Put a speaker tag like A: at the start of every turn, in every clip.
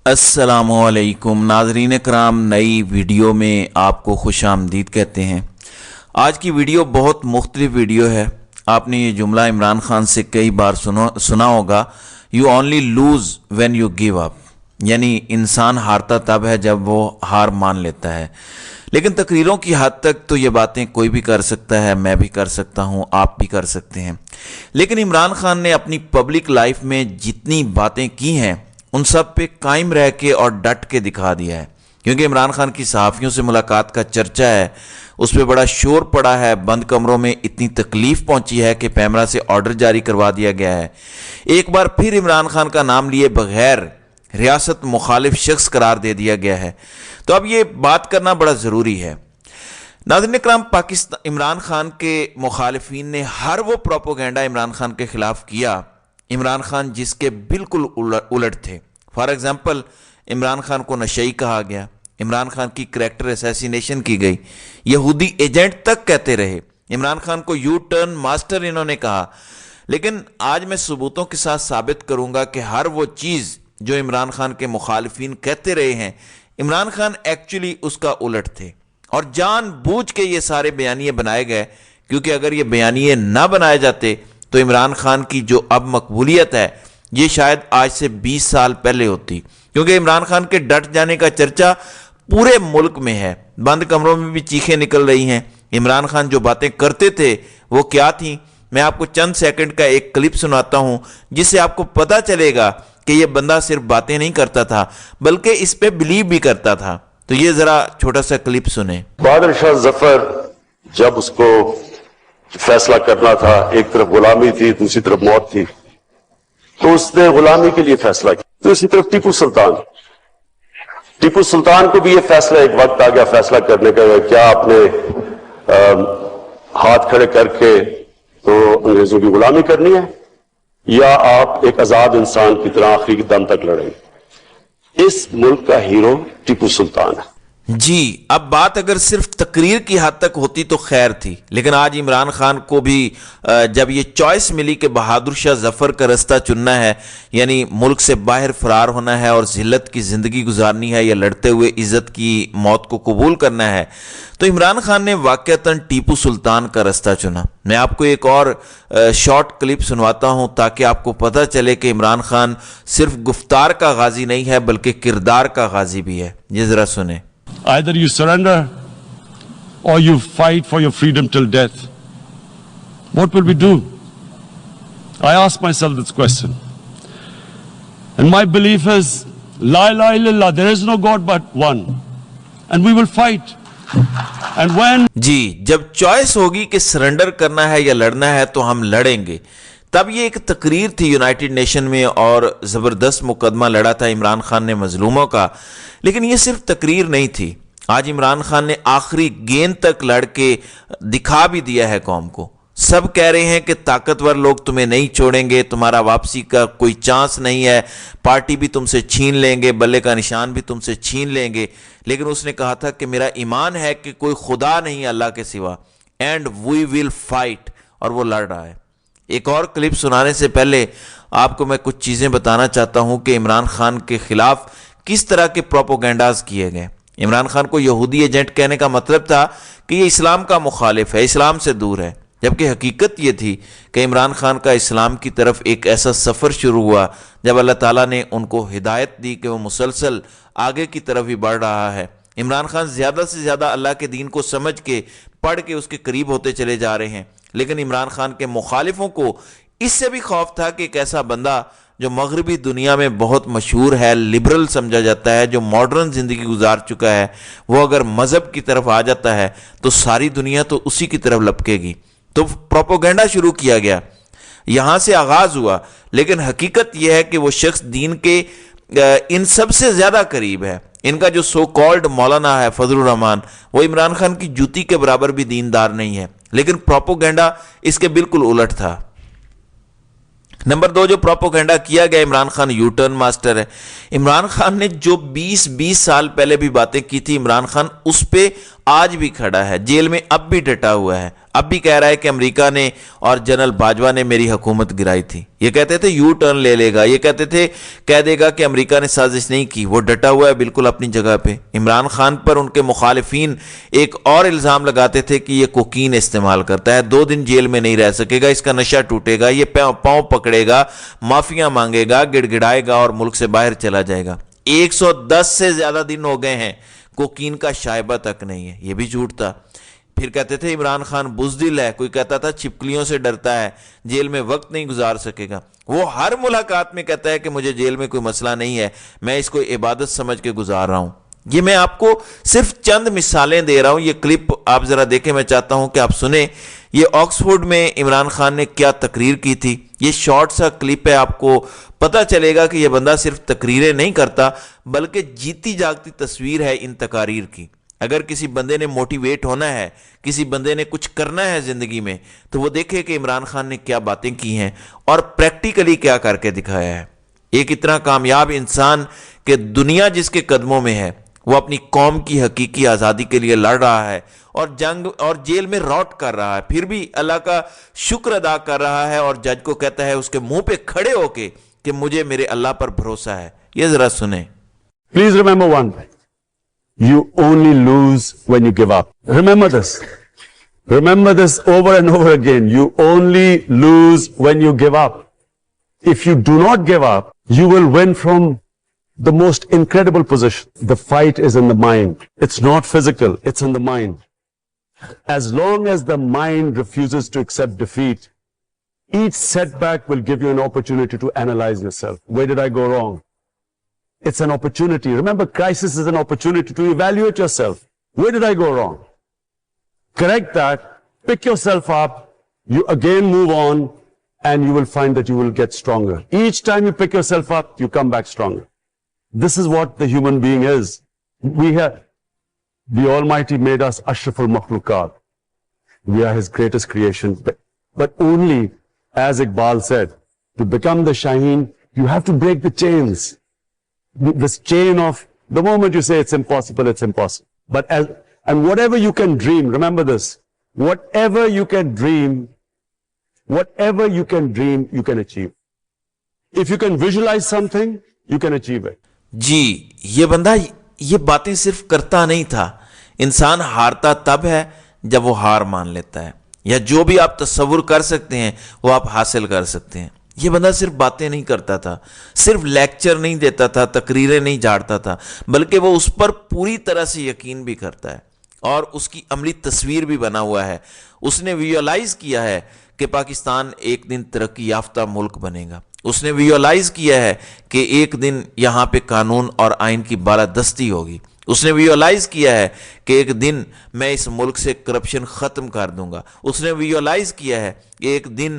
A: السلام علیکم ناظرین کرام، نئی ویڈیو میں آپ کو خوش آمدید کہتے ہیں۔ آج کی ویڈیو بہت مختلف ویڈیو ہے۔ آپ نے یہ جملہ عمران خان سے کئی بار سنا ہوگا، you only lose when you give up, یعنی انسان ہارتا تب ہے جب وہ ہار مان لیتا ہے۔ لیکن تقریروں کی حد تک تو یہ باتیں کوئی بھی کر سکتا ہے، میں بھی کر سکتا ہوں، آپ بھی کر سکتے ہیں۔ لیکن عمران خان نے اپنی پبلک لائف میں جتنی باتیں کی ہیں ان سب پہ قائم رہ کے اور ڈٹ کے دکھا دیا ہے۔ کیونکہ عمران خان کی صحافیوں سے ملاقات کا چرچہ ہے، اس پہ بڑا شور پڑا ہے، بند کمروں میں اتنی تکلیف پہنچی ہے کہ پیمرا سے آرڈر جاری کروا دیا گیا ہے۔ ایک بار پھر عمران خان کا نام لیے بغیر ریاست مخالف شخص قرار دے دیا گیا ہے۔ تو اب یہ بات کرنا بڑا ضروری ہے۔ ناظرین کرام، عمران خان کے مخالفین نے ہر وہ پروپیگنڈا عمران خان کے خلاف کیا، عمران خان جس کے بالکل الٹ تھے۔ فار ایگزامپل، عمران خان کو نشئی کہا گیا، عمران خان کی کریکٹر اسیسینیشن کی گئی، یہودی ایجنٹ تک کہتے رہے، عمران خان کو یو ٹرن ماسٹر انہوں نے کہا۔ لیکن آج میں ثبوتوں کے ساتھ ثابت کروں گا کہ ہر وہ چیز جو عمران خان کے مخالفین کہتے رہے ہیں، عمران خان ایکچولی اس کا الٹ تھے، اور جان بوجھ کے یہ سارے بیانیے بنائے گئے، کیونکہ اگر یہ بیانیے نہ بنائے جاتے تو عمران خان کی جو اب مقبولیت ہے یہ شاید آج سے 20 سال پہلے ہوتی، کیونکہ عمران خان کے ڈٹ جانے کا چرچا پورے ملک میں ہے، بند کمروں میں بھی چیخیں نکل رہی ہیں۔ عمران خان جو باتیں کرتے تھے وہ کیا تھیں؟ میں آپ کو چند سیکنڈ کا ایک کلپ سناتا ہوں جس سے آپ کو پتہ چلے گا کہ یہ بندہ صرف باتیں نہیں کرتا تھا بلکہ اس پہ بلیو بھی کرتا تھا۔ تو یہ ذرا چھوٹا سا کلپ سنیں۔
B: بہادر شاہ ظفر جب اس کو فیصلہ کرنا تھا، ایک طرف غلامی تھی دوسری طرف موت تھی، تو اس نے غلامی کے لیے فیصلہ کیا۔ دوسری طرف ٹیپو سلطان کو بھی یہ فیصلہ ایک وقت آ گیا فیصلہ کرنے کا، کیا آپ نے ہاتھ کھڑے کر کے تو انگریزوں کی غلامی کرنی ہے یا آپ ایک آزاد انسان کی طرح آخری دم تک لڑیں گے۔ اس ملک کا ہیرو ٹیپو سلطان ہے۔
A: جی، اب بات اگر صرف تقریر کی حد تک ہوتی تو خیر تھی، لیکن آج عمران خان کو بھی جب یہ چوائس ملی کہ بہادر شاہ ظفر کا رستہ چننا ہے، یعنی ملک سے باہر فرار ہونا ہے اور ذلت کی زندگی گزارنی ہے یا لڑتے ہوئے عزت کی موت کو قبول کرنا ہے، تو عمران خان نے واقعتاً ٹیپو سلطان کا رستہ چنا۔ میں آپ کو ایک اور شارٹ کلپ سنواتا ہوں تاکہ آپ کو پتہ چلے کہ عمران خان صرف گفتار کا غازی نہیں ہے بلکہ کردار کا غازی بھی ہے۔ یہ ذرا سنیں۔
C: Either you surrender or you fight for your freedom till death. What will we do? I ask myself this question. And my belief is, La ilaha illallah, there is no God but one. And we will fight. And when
A: جی، جب choice ہوگی کہ surrender کرنا ہے یا لڑنا ہے تو ہم لڑیں گے۔ تب یہ ایک تقریر تھی یونائٹڈ نیشن میں اور زبردست مقدمہ لڑا تھا عمران خان نے مظلوموں کا، لیکن یہ صرف تقریر نہیں تھی۔ آج عمران خان نے آخری گیند تک لڑ کے دکھا بھی دیا ہے قوم کو۔ سب کہہ رہے ہیں کہ طاقتور لوگ تمہیں نہیں چھوڑیں گے، تمہارا واپسی کا کوئی چانس نہیں ہے، پارٹی بھی تم سے چھین لیں گے، بلے کا نشان بھی تم سے چھین لیں گے، لیکن اس نے کہا تھا کہ میرا ایمان ہے کہ کوئی خدا نہیں اللہ کے سوا، اینڈ وی ول فائٹ، اور وہ لڑ رہا ہے۔ ایک اور کلپ سنانے سے پہلے آپ کو میں کچھ چیزیں بتانا چاہتا ہوں کہ عمران خان کے خلاف کس طرح کے پروپیگنڈاز کیے گئے۔ عمران خان کو یہودی ایجنٹ کہنے کا مطلب تھا کہ یہ اسلام کا مخالف ہے، اسلام سے دور ہے، جبکہ حقیقت یہ تھی کہ عمران خان کا اسلام کی طرف ایک ایسا سفر شروع ہوا جب اللہ تعالیٰ نے ان کو ہدایت دی کہ وہ مسلسل آگے کی طرف ہی بڑھ رہا ہے۔ عمران خان زیادہ سے زیادہ اللہ کے دین کو سمجھ کے پڑھ کے اس کے قریب ہوتے چلے جا رہے ہیں، لیکن عمران خان کے مخالفوں کو اس سے بھی خوف تھا کہ ایک ایسا بندہ جو مغربی دنیا میں بہت مشہور ہے، لبرل سمجھا جاتا ہے، جو ماڈرن زندگی گزار چکا ہے، وہ اگر مذہب کی طرف آ جاتا ہے تو ساری دنیا تو اسی کی طرف لپکے گی۔ تو پروپیگنڈا شروع کیا گیا، یہاں سے آغاز ہوا، لیکن حقیقت یہ ہے کہ وہ شخص دین کے ان سب سے زیادہ قریب ہے۔ ان کا جو سو کالڈ مولانا ہے فضل الرحمان، وہ عمران خان کی جوتی کے برابر بھی دیندار نہیں ہے، لیکن پروپیگنڈا اس کے بالکل الٹ تھا۔ نمبر 2، جو پروپیگنڈا کیا گیا Imran Khan you turn master ہے۔ عمران خان نے جو 20 سال پہلے بھی باتیں کی تھی، عمران خان اس پہ آج بھی کھڑا ہے، جیل میں اب بھی ڈٹا ہوا ہے۔ اب بھی کہہ رہا ہے کہ امریکہ نے اور جنرل باجوہ نے میری حکومت گرائی تھی. یہ کہتے تھے یو ٹرن لے لے گا, یہ کہتے تھے کہہ دے گا کہ امریکہ نے سازش نہیں کی. وہ ڈٹا ہوا ہے بالکل اپنی جگہ پہ. عمران خان پر ان کے مخالفین ایک اور الزام لگاتے تھے کہ یہ کوکین استعمال کرتا ہے, 2 دن جیل میں نہیں رہ سکے گا, اس کا نشہ ٹوٹے گا, یہ پاؤں پکڑے گا, معافیاں مانگے گا, گڑ گڑائے گا اور ملک سے باہر چلا جائے گا. 110 سے زیادہ دن ہو گئے ہیں, کوکین کا شائبہ تک نہیں ہے. یہ بھی جھوٹ تھا. پھر کہتے تھے عمران خان بزدل ہے, کوئی کہتا تھا چھپکلیوں سے ڈرتا ہے, جیل میں وقت نہیں گزار سکے گا. وہ ہر ملاقات میں کہتا ہے کہ مجھے جیل میں کوئی مسئلہ نہیں ہے, میں اس کو عبادت سمجھ کے گزار رہا ہوں. یہ میں آپ کو صرف چند مثالیں دے رہا ہوں. یہ کلپ آپ ذرا دیکھیں, میں چاہتا ہوں کہ آپ سنیں. یہ آکسفورڈ میں عمران خان نے کیا تقریر کی تھی. یہ شارٹ سا کلپ ہے, آپ کو پتہ چلے گا کہ یہ بندہ صرف تقریریں نہیں کرتا بلکہ جیتی جاگتی تصویر ہے ان تقاریر کی. اگر کسی بندے نے موٹیویٹ ہونا ہے, کسی بندے نے کچھ کرنا ہے زندگی میں, تو وہ دیکھے کہ عمران خان نے کیا باتیں کی ہیں اور پریکٹیکلی کیا کر کے دکھایا ہے. ایک اتنا کامیاب انسان کہ دنیا جس کے قدموں میں ہے, وہ اپنی قوم کی حقیقی آزادی کے لیے لڑ رہا ہے اور جنگ اور جیل میں روٹ کر رہا ہے, پھر بھی اللہ کا شکر ادا کر رہا ہے اور جج کو کہتا ہے اس کے منہ پہ کھڑے ہو کے کہ مجھے میرے اللہ پر بھروسہ ہے. یہ ذرا سنیں.
C: Please remember one thing. You only lose when you give up. Remember this. Remember this over and over again. You only lose when you give up. If you do not give up, you will win from the most incredible position. The fight is in the mind. It's not physical. It's in the mind. As long as the mind refuses to accept defeat, each setback will give you an opportunity to analyze yourself. Where did I go wrong? It's an opportunity. Remember, crisis is an opportunity to evaluate yourself. Where did I go wrong? Correct that, pick yourself up, you again move on, and you will find that you will get stronger. Each time you pick yourself up, you come back stronger. This is what the human being is. The Almighty made us ashraful makhlukat. We are His greatest creation. But only, as Iqbal said, to become the Shaheen, you have to break the chains. This chain of, the moment you say it's impossible, it's impossible. And whatever you can dream, remember this, whatever you can dream, you can achieve. If you can visualize something, you can achieve it.
A: جی, یہ بندہ یہ باتیں صرف کرتا نہیں تھا. انسان ہارتا تب ہے جب وہ ہار مان لیتا ہے, یا جو بھی آپ تصور کر سکتے ہیں وہ آپ حاصل کر سکتے ہیں. یہ بندہ صرف باتیں نہیں کرتا تھا, صرف لیکچر نہیں دیتا تھا, تقریریں نہیں جھاڑتا تھا, بلکہ وہ اس پر پوری طرح سے یقین بھی کرتا ہے اور اس کی عملی تصویر بھی بنا ہوا ہے. اس نے ویژوائز کیا ہے کہ پاکستان ایک دن ترقی یافتہ ملک بنے گا. اس نے ویژوائز کیا ہے کہ ایک دن یہاں پہ قانون اور آئین کی بالادستی ہوگی. اس نے ویژوائز کیا ہے کہ ایک دن میں اس ملک سے کرپشن ختم کر دوں گا. اس نے ویژوائز کیا ہے کہ ایک دن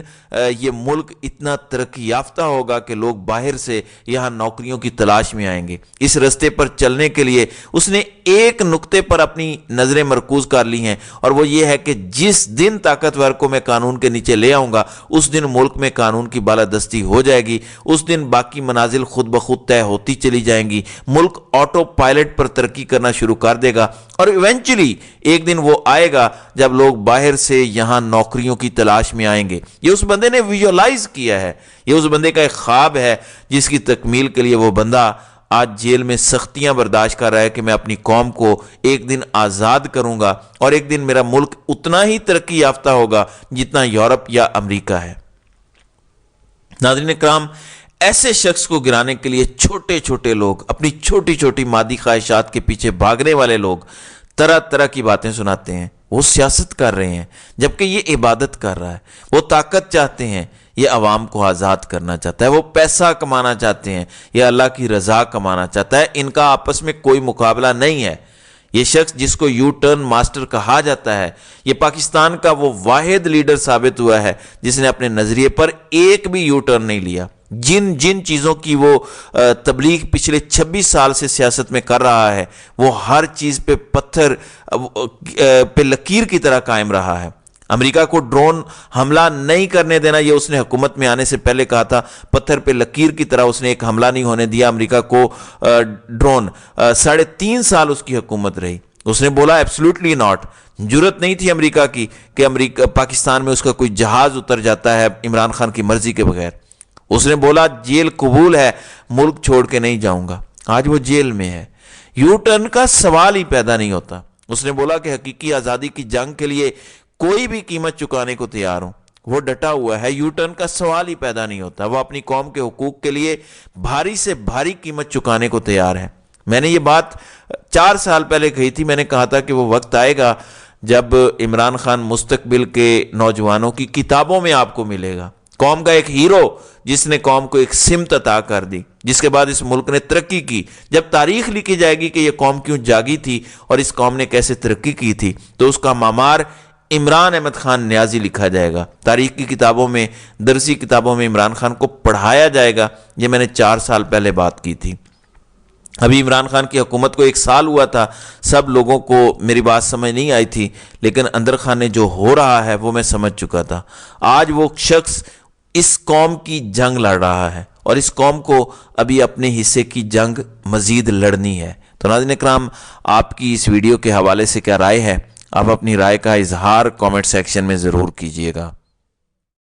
A: یہ ملک اتنا ترقی یافتہ ہوگا کہ لوگ باہر سے یہاں نوکریوں کی تلاش میں آئیں گے. اس رستے پر چلنے کے لیے اس نے ایک نقطے پر اپنی نظریں مرکوز کر لی ہیں, اور وہ یہ ہے کہ جس دن طاقتور کو میں قانون کے نیچے لے آؤں گا, اس دن ملک میں قانون کی بالادستی ہو جائے گی. اس دن باقی منازل خود بخود طے ہوتی چلی جائیں گی. ملک آٹو پائلٹ پر ترقی کرنا شروع کر دے گا, اور ایونچولی ایک دن وہ آئے گا جب لوگ باہر سے یہاں نوکریوں کی تلاش میں آئیں گے. یہ اس بندے نے ویژوائز کیا ہے. یہ اس بندے کا ایک خواب ہے جس کی تکمیل کے لیے وہ بندہ آج جیل میں سختیاں برداشت کر رہا ہے کہ میں اپنی قوم کو ایک دن آزاد کروں گا, اور ایک دن میرا ملک اتنا ہی ترقی یافتہ ہوگا جتنا یورپ یا امریکہ ہے. ناظرین اکرام, ایسے شخص کو گرانے کے لیے چھوٹے چھوٹے لوگ, اپنی چھوٹی چھوٹی مادی خواہشات کے پیچھے بھاگنے والے لوگ طرح طرح کی باتیں سناتے ہیں. وہ سیاست کر رہے ہیں جبکہ یہ عبادت کر رہا ہے. وہ طاقت چاہتے ہیں, یہ عوام کو آزاد کرنا چاہتا ہے. وہ پیسہ کمانا چاہتے ہیں, یہ اللہ کی رضا کمانا چاہتا ہے. ان کا آپس میں کوئی مقابلہ نہیں ہے. یہ شخص جس کو یو ٹرن ماسٹر کہا جاتا ہے, یہ پاکستان کا وہ واحد لیڈر ثابت ہوا ہے جس نے اپنے نظریے پر ایک بھی یو ٹرن نہیں لیا. جن چیزوں کی وہ تبلیغ پچھلے 26 سال سے سیاست میں کر رہا ہے, وہ ہر چیز پہ پتھر پہ لکیر کی طرح قائم رہا ہے. امریکہ کو ڈرون حملہ نہیں کرنے دینا, یہ اس نے حکومت میں آنے سے پہلے کہا تھا. پتھر پہ لکیر کی طرح اس نے ایک حملہ نہیں ہونے دیا امریکہ کو ڈرون. 3.5 سال اس کی حکومت رہی. اس نے بولا ایبسلوٹلی ناٹ، جرت نہیں تھی امریکہ کی کہ پاکستان میں اس کا کوئی جہاز اتر جاتا ہے عمران خان کی مرضی کے بغیر۔ اس نے بولا جیل قبول ہے، ملک چھوڑ کے نہیں جاؤں گا۔ آج وہ جیل میں ہے، یو ٹرن کا سوال ہی پیدا نہیں ہوتا۔ اس نے بولا کہ حقیقی آزادی کی جنگ کے لیے کوئی بھی قیمت چکانے کو تیار ہوں، وہ ڈٹا ہوا ہے، یو ٹرن کا سوال ہی پیدا نہیں ہوتا۔ وہ اپنی قوم کے حقوق کے لیے بھاری سے بھاری قیمت چکانے کو تیار ہے۔ میں نے یہ بات 4 سال پہلے کہی تھی، میں نے کہا تھا کہ وہ وقت آئے گا جب عمران خان مستقبل کے نوجوانوں کی کتابوں میں آپ کو ملے گا، قوم کا ایک ہیرو جس نے قوم کو ایک سمت عطا کر دی، جس کے بعد اس ملک نے ترقی کی۔ جب تاریخ لکھی جائے گی کہ یہ قوم کیوں جاگی تھی اور اس قوم نے کیسے ترقی کی تھی، تو اس کا معمار عمران احمد خان نیازی لکھا جائے گا۔ تاریخ کی کتابوں میں، درسی کتابوں میں عمران خان کو پڑھایا جائے گا۔ یہ میں نے 4 سال پہلے بات کی تھی۔ ابھی عمران خان کی حکومت کو 1 سال ہوا تھا، سب لوگوں کو میری بات سمجھ نہیں آئی تھی، لیکن اندر خان نے جو ہو رہا ہے وہ میں سمجھ چکا تھا۔ آج وہ شخص اس قوم کی جنگ لڑ رہا ہے اور اس قوم کو ابھی اپنے حصے کی جنگ مزید لڑنی ہے۔ تو ناظرین اکرام، آپ کی اس ویڈیو کے حوالے سے کیا رائے ہے؟ آپ اپنی رائے کا اظہار کامنٹ سیکشن میں ضرور کیجیے گا۔